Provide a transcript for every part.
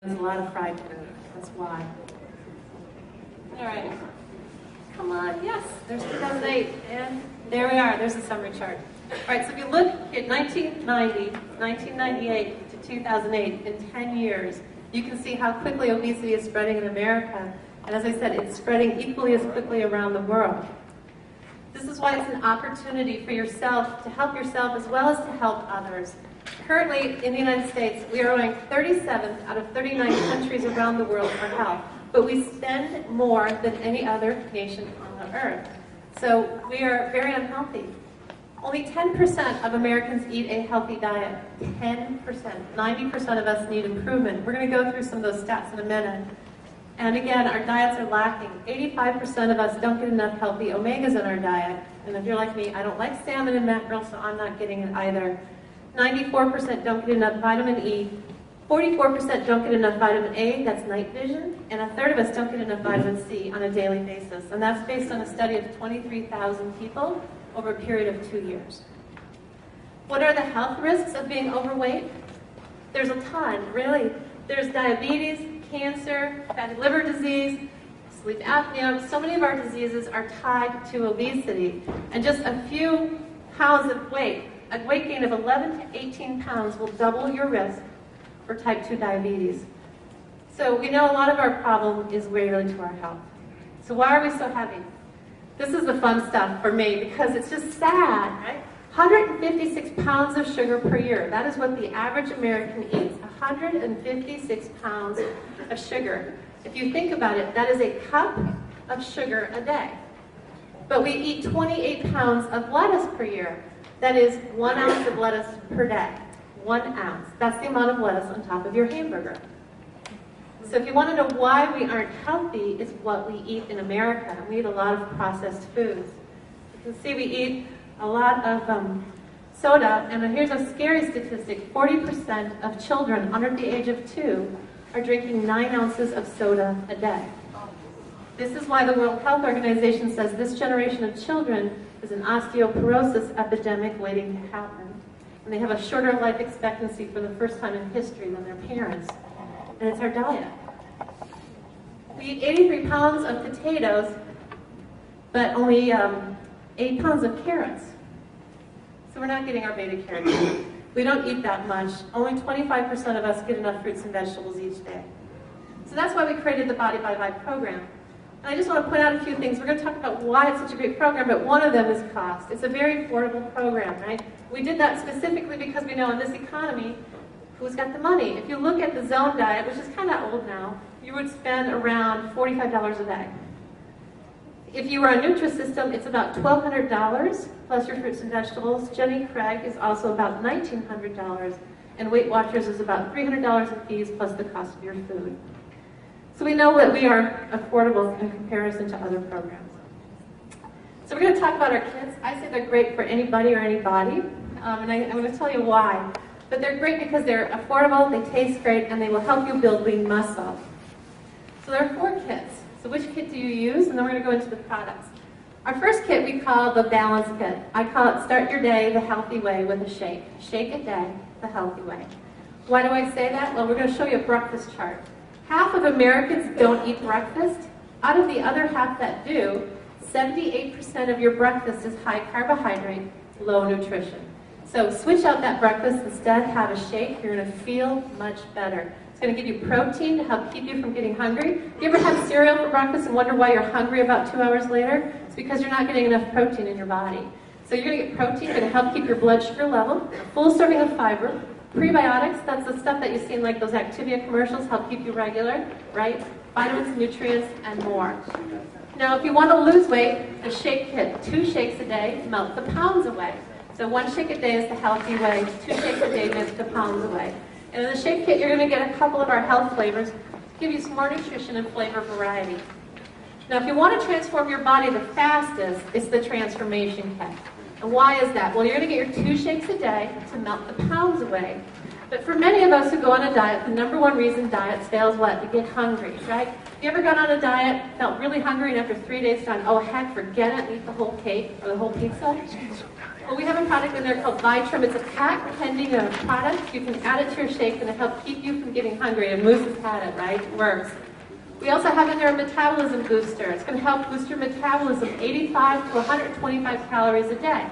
There's a lot of fried food. That's why. All right. Come on. Yes. There's 2008. And there we are. There's the summary chart. All right. So if you look at 1998 to 2008, in 10 years, you can see how quickly obesity is spreading in America. And as I said, it's spreading equally as quickly around the world. This is why it's an opportunity for yourself to help yourself as well as to help others. Currently, in the United States, we are ranked 37th out of 39 countries around the world for health, but we spend more than any other nation on the earth. So we are very unhealthy. Only 10% of Americans eat a healthy diet. 10%. 90% of us need improvement. We're going to go through some of those stats in a minute. And again, our diets are lacking. 85% of us don't get enough healthy omegas in our diet. And if you're like me, I don't like salmon and mackerel, so I'm not getting it either. 94% don't get enough vitamin E. 44% don't get enough vitamin A, that's night vision. And a third of us don't get enough vitamin C on a daily basis. And that's based on a study of 23,000 people over a period of 2 years. What are the health risks of being overweight? There's a ton, really. There's diabetes, cancer, fatty liver disease, sleep apnea. So many of our diseases are tied to obesity. And just a few pounds of weight, a weight gain of 11 to 18 pounds will double your risk for type 2 diabetes. So we know a lot of our problem is related to our health. So why are we so heavy? This is the fun stuff for me because it's just sad, right? 156 pounds of sugar per year. That is what the average American eats. 156 pounds of sugar. If you think about it, that is a cup of sugar a day. But we eat 28 pounds of lettuce per year. That is 1 ounce of lettuce per day. 1 ounce. That's the amount of lettuce on top of your hamburger. So if you want to know why we aren't healthy, it's what we eat in America. We eat a lot of processed foods. You can see we eat a lot of soda, and here's a scary statistic. 40% of children under the age of 2 are drinking 9 ounces of soda a day. This is why the World Health Organization says this generation of children is an osteoporosis epidemic waiting to happen. And they have a shorter life expectancy for the first time in history than their parents. And it's our diet. We eat 83 pounds of potatoes, but only 8 pounds of carrots. So we're not getting our beta carotene. We don't eat that much. Only 25% of us get enough fruits and vegetables each day. So that's why we created the BodyByVi program. And I just want to point out a few things. We're going to talk about why it's such a great program, but one of them is cost. It's a very affordable program, right? We did that specifically because we know in this economy, who's got the money? If you look at the Zone diet, which is kind of old now, you would spend around $45 a day. If you were on Nutrisystem, it's about $1,200 plus your fruits and vegetables. Jenny Craig is also about $1,900, and Weight Watchers is about $300 in fees plus the cost of your food. So we know that we are affordable in comparison to other programs. So we're going to talk about our kits. I say they're great for anybody or anybody, and I'm going to tell you why. But they're great because they're affordable, they taste great, and they will help you build lean muscle. So there are 4 kits. So which kit do you use? And then we're going to go into the products. Our first kit we call the Balance Kit. I call it Start Your Day the Healthy Way with a Shake. Shake a day the healthy way. Why do I say that? Well, we're going to show you a breakfast chart. Half of Americans don't eat breakfast. Out of the other half that do, 78% of your breakfast is high carbohydrate, low nutrition. So switch out that breakfast, instead have a shake. You're going to feel much better. It's going to give you protein to help keep you from getting hungry. You ever have cereal for breakfast and wonder why you're hungry about 2 hours later? It's because you're not getting enough protein in your body. So you're going to get protein, going to help keep your blood sugar level, a full serving of fiber, prebiotics, that's the stuff that you see in like those Activia commercials, help keep you regular, right? Vitamins, nutrients, and more. Now, if you want to lose weight, the shake kit, 2 shakes a day, melt the pounds away. So 1 shake a day is the healthy way, 2 shakes a day melts the pounds away. And in the shake kit, you're going to get a couple of our health flavors, give you some more nutrition and flavor variety. Now, if you want to transform your body the fastest, it's the transformation kit. And why is that? Well, you're going to get your 2 shakes a day to melt the pounds away. But for many of us who go on a diet, the #1 reason diets fail is what? To get hungry, right? You ever gone on a diet, felt really hungry, and after 3 days done, oh heck, forget it, eat the whole cake or the whole pizza? Well, we have a product in there called ViTrim. It's a patent-pending product. You can add it to your shake and it'll help keep you from getting hungry. And Moose has had it, right? It works. We also have in there a metabolism booster. It's going to help boost your metabolism 85 to 125 calories a day.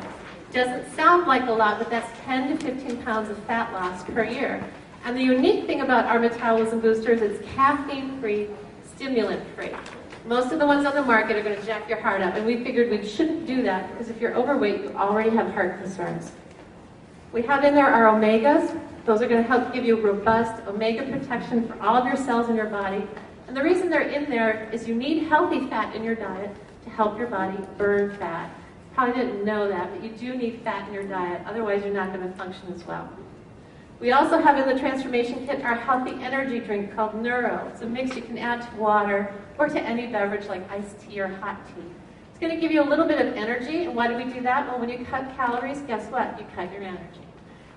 Doesn't sound like a lot, but that's 10 to 15 pounds of fat loss per year. And the unique thing about our metabolism booster is it's caffeine-free, stimulant-free. Most of the ones on the market are going to jack your heart up, and we figured we shouldn't do that because if you're overweight, you already have heart concerns. We have in there our omegas. Those are going to help give you robust omega protection for all of your cells in your body. And the reason they're in there is you need healthy fat in your diet to help your body burn fat. Probably didn't know that, but you do need fat in your diet, otherwise you're not going to function as well. We also have in the transformation kit our healthy energy drink called Neuro. It's a mix you can add to water or to any beverage like iced tea or hot tea. It's going to give you a little bit of energy. And why do we do that? Well, when you cut calories, guess what? You cut your energy.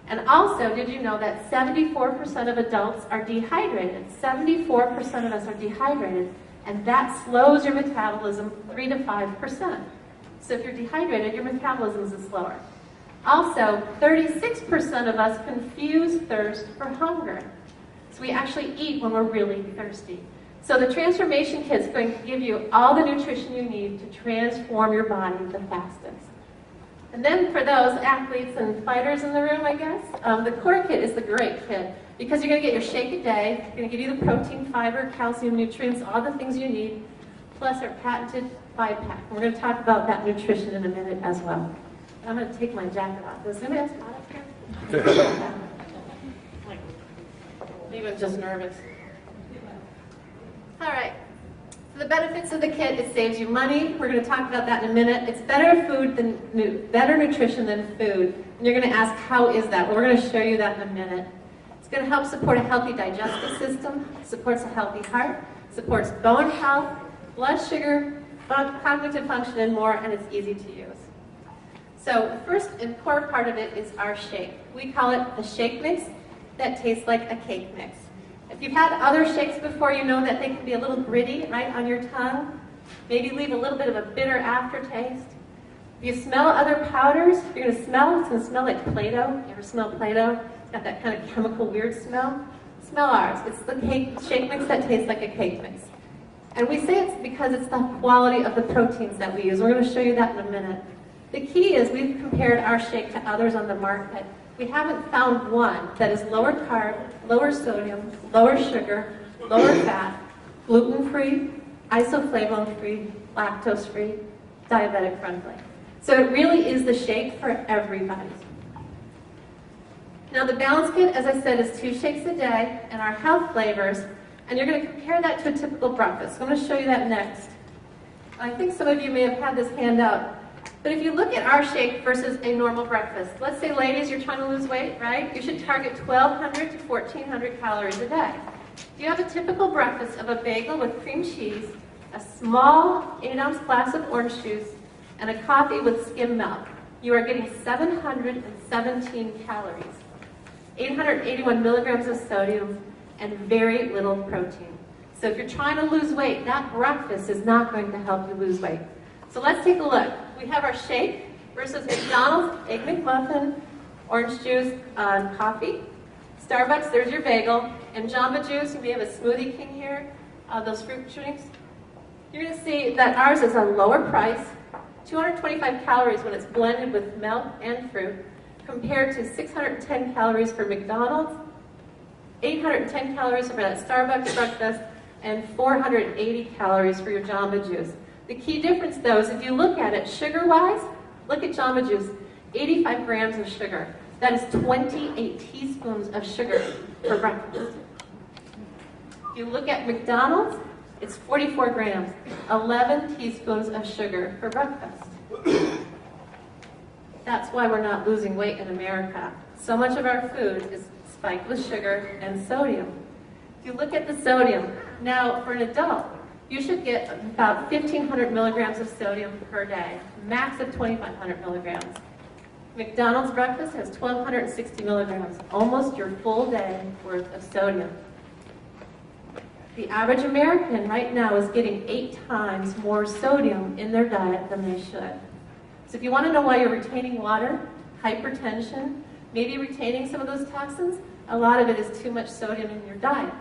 And also, did you know that 74% of adults are dehydrated? 74% of us are dehydrated, and that slows your metabolism 3 to 5%. So if you're dehydrated, your metabolism is slower. Also, 36% of us confuse thirst for hunger. So we actually eat when we're really thirsty. So the transformation kit is going to give you all the nutrition you need to transform your body the fastest. And then for those athletes and fighters in the room, I guess, the core kit is the great kit because you're going to get your shake a day. It's going to give you the protein, fiber, calcium, nutrients, all the things you need, plus our patented 5-pack. We're going to talk about that nutrition in a minute as well. I'm going to take my jacket off. Does anybody else hot up here? Maybe I'm just nervous. All right. So the benefits of the kit, it saves you money. We're going to talk about that in a minute. It's better nutrition than food. And you're going to ask, how is that? Well, we're going to show you that in a minute. It's going to help support a healthy digestive system, supports a healthy heart, supports bone health, blood sugar, cognitive function, and more, and it's easy to use. So the first and core part of it is our shake. We call it the shake mix that tastes like a cake mix. If you've had other shakes before, you know that they can be a little gritty, right, on your tongue. Maybe leave a little bit of a bitter aftertaste. If you smell other powders, you're going to smell, it's going to smell like Play-Doh. You ever smell Play-Doh? It's got that kind of chemical weird smell. Smell ours. It's the shake mix that tastes like a cake mix. And we say it's because it's the quality of the proteins that we use. We're going to show you that in a minute. The key is we've compared our shake to others on the market. We haven't found one that is lower carb, lower sodium, lower sugar, lower fat, gluten-free, isoflavone-free, lactose-free, diabetic-friendly. So it really is the shake for everybody. Now the Balance Kit, as I said, is 2 shakes a day and our health flavors. And you're going to compare that to a typical breakfast. So I'm going to show you that next. I think some of you may have had this handout. But if you look at our shake versus a normal breakfast, let's say, ladies, you're trying to lose weight, right? You should target 1,200 to 1,400 calories a day. You have a typical breakfast of a bagel with cream cheese, a small 8-ounce glass of orange juice, and a coffee with skim milk. You are getting 717 calories, 881 milligrams of sodium, and very little protein. So if you're trying to lose weight, that breakfast is not going to help you lose weight. So let's take a look. We have our shake versus McDonald's Egg McMuffin, orange juice, coffee. Starbucks, there's your bagel. And Jamba Juice, you may have a Smoothie King here, those fruit drinks. You're going to see that ours is a lower price, 225 calories when it's blended with milk and fruit, compared to 610 calories for McDonald's, 810 calories for that Starbucks breakfast, and 480 calories for your Jamba Juice. The key difference, though, is if you look at it sugar-wise, look at Jamba Juice, 85 grams of sugar. That is 28 teaspoons of sugar for breakfast. If you look at McDonald's, it's 44 grams, 11 teaspoons of sugar for breakfast. That's why we're not losing weight in America. So much of our food is spiked with sugar and sodium. If you look at the sodium, now for an adult, you should get about 1,500 milligrams of sodium per day, max of 2,500 milligrams. McDonald's breakfast has 1,260 milligrams, almost your full day worth of sodium. The average American right now is getting 8 times more sodium in their diet than they should. So if you want to know why you're retaining water, hypertension, maybe retaining some of those toxins. A lot of it is too much sodium in your diet.